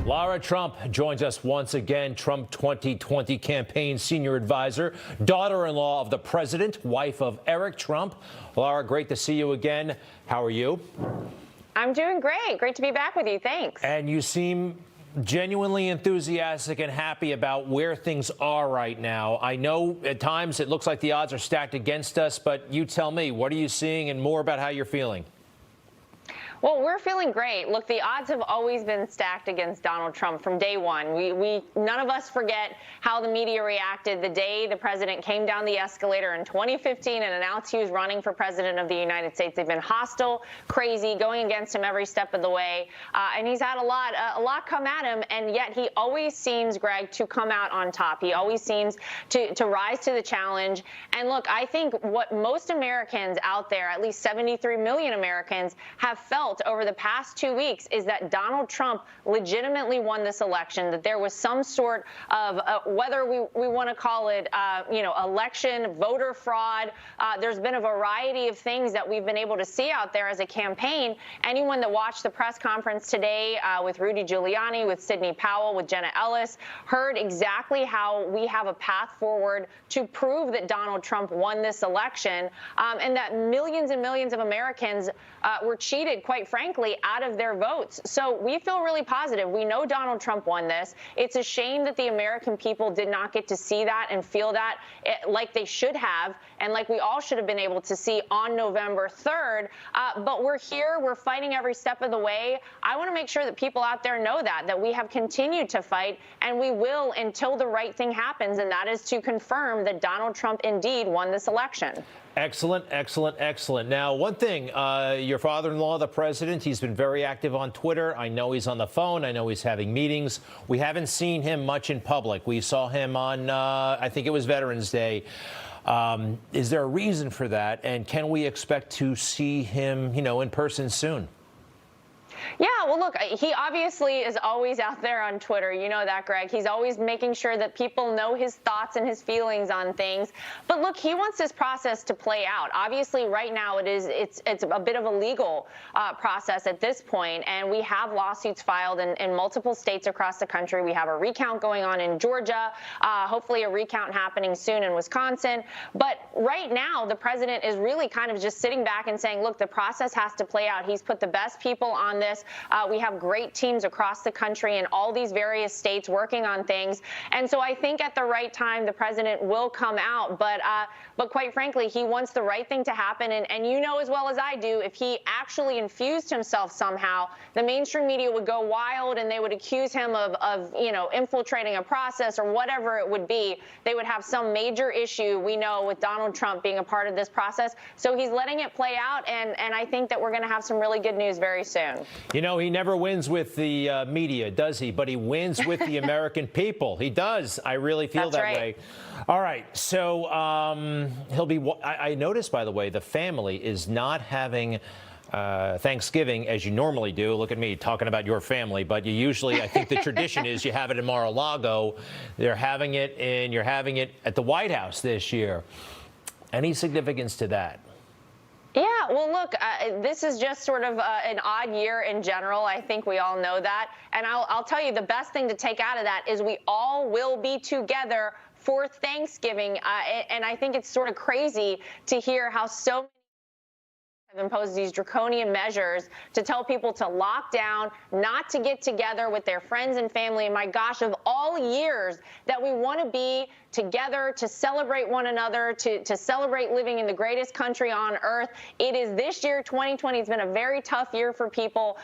Lara Trump joins us once again, Trump 2020 campaign senior advisor, daughter-in-law of the president, wife of Eric Trump. Lara, great to see you again. How are you? I'm doing great. Great to be back with you. Thanks. And you seem genuinely enthusiastic and happy about where things are right now. I know at times it looks like the odds are stacked against us, but you tell me, what are you seeing and more about how you're feeling? Well, we're feeling great. Look, the odds have always been stacked against Donald Trump from day one. None of us forget how the media reacted the day the president came down the escalator in 2015 and announced he was running for president of the United States. They've been hostile, crazy, going against him every step of the way. And he's had a lot come at him. And yet he always seems, Greg, to come out on top. He always seems to rise to the challenge. And look, I think what most Americans out there, at least 73 million Americans, have felt over the past 2 weeks is that Donald Trump legitimately won this election, that there was some sort of, whether we want to call it, election, voter fraud. There's been a variety of things that we've been able to see out there as a campaign. Anyone that watched the press conference today with Rudy Giuliani, with Sidney Powell, with Jenna Ellis, heard exactly how we have a path forward to prove that Donald Trump won this election, and that millions and millions of Americans were cheated, quite frankly, out of their votes. So we feel really positive. We know Donald Trump won this. It's a shame that the American people did not get to see that and feel that like they should have, and like we all should have been able to see on November 3rd. But we're here. We're fighting every step of the way. I want to make sure that people out there know that we have continued to fight, and we will until the right thing happens, and that is to confirm that Donald Trump indeed won this election. Excellent, excellent, excellent. Now, one thing, your father-in-law, the president, he's been very active on Twitter. I know he's on the phone. I know he's having meetings. We haven't seen him much in public. We saw him on, I think it was Veterans Day. Is there a reason for that? And can we expect to see him, in person soon? Yeah, well, look, he obviously is always out there on Twitter. You know that, Greg. He's always making sure that people know his thoughts and his feelings on things. But look, he wants this process to play out. Obviously, right now it's a bit of a legal process at this point, and we have lawsuits filed in multiple states across the country. We have a recount going on in Georgia, hopefully a recount happening soon in Wisconsin. But right now, the president is really kind of just sitting back and saying, look, the process has to play out. He's put the best people on this. We have great teams across the country in all these various states working on things. And so I think at the right time, the president will come out. But quite frankly, he wants the right thing to happen. And you know as well as I do, if he actually infused himself somehow, the mainstream media would go wild and they would accuse him of infiltrating a process or whatever it would be. They would have some major issue, we know, with Donald Trump being a part of this process. So he's letting it play out. And I think that we're going to have some really good news very soon. He never wins with the media, does he? But he wins with the American people. He does. I really feel that way. All right. So he'll be. I noticed, by the way, the family is not having Thanksgiving as you normally do. Look at me talking about your family, but you usually, I think the tradition is you have it in Mar-a-Lago. You're having it at the White House this year. Any significance to that? Yeah, well, look, this is just sort of an odd year in general. I think we all know that. And I'll tell you, the best thing to take out of that is we all will be together for Thanksgiving. And I think it's sort of crazy to hear how so many have imposed these draconian measures to tell people to lock down, not to get together with their friends and family. And my gosh, of all years that we want to be together to celebrate one another, to celebrate living in the greatest country on earth, it is this year, 2020. It's been a very tough year for people.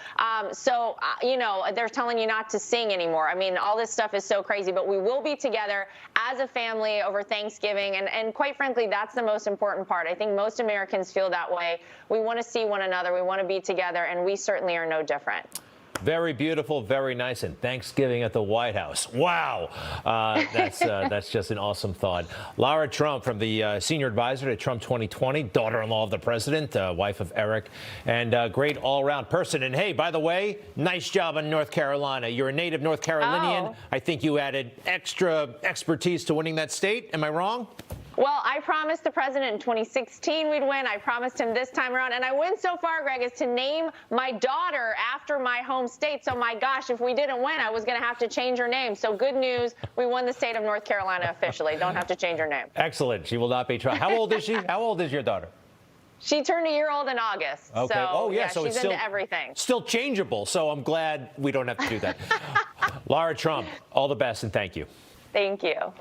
So they're telling you not to sing anymore. I mean, all this stuff is so crazy, but we will be together as a family over Thanksgiving. And quite frankly, that's the most important part. I think most Americans feel that way. We want to see one another. We want to be together, and we certainly are no different. Very beautiful, very nice, and Thanksgiving at the White House. Wow, that's just an awesome thought. Lara Trump, from the senior advisor to Trump 2020, daughter-in-law of the president, wife of Eric, and great all-around person. And hey, by the way, nice job in North Carolina. You're a native North Carolinian. Oh. I think you added extra expertise to winning that state. Am I wrong? Well, I promised the president in 2016 we'd win. I promised him this time around. And I win so far, Greg, is to name my daughter after my home state. So, my gosh, if we didn't win, I was going to have to change her name. So good news. We won the state of North Carolina officially. Don't have to change her name. Excellent. She will not be tried. How old is she? How old is your daughter? She turned a year old in August. Okay. So, oh, yeah. So she's it's into everything. Still changeable. So I'm glad we don't have to do that. Lara Trump, all the best and thank you. Thank you.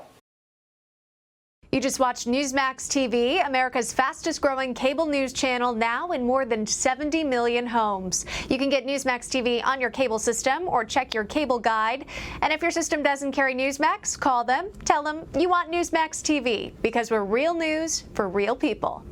You just watched Newsmax TV, America's fastest growing cable news channel, now in more than 70 million homes. You can get Newsmax TV on your cable system or check your cable guide. And if your system doesn't carry Newsmax, call them, tell them you want Newsmax TV, because we're real news for real people.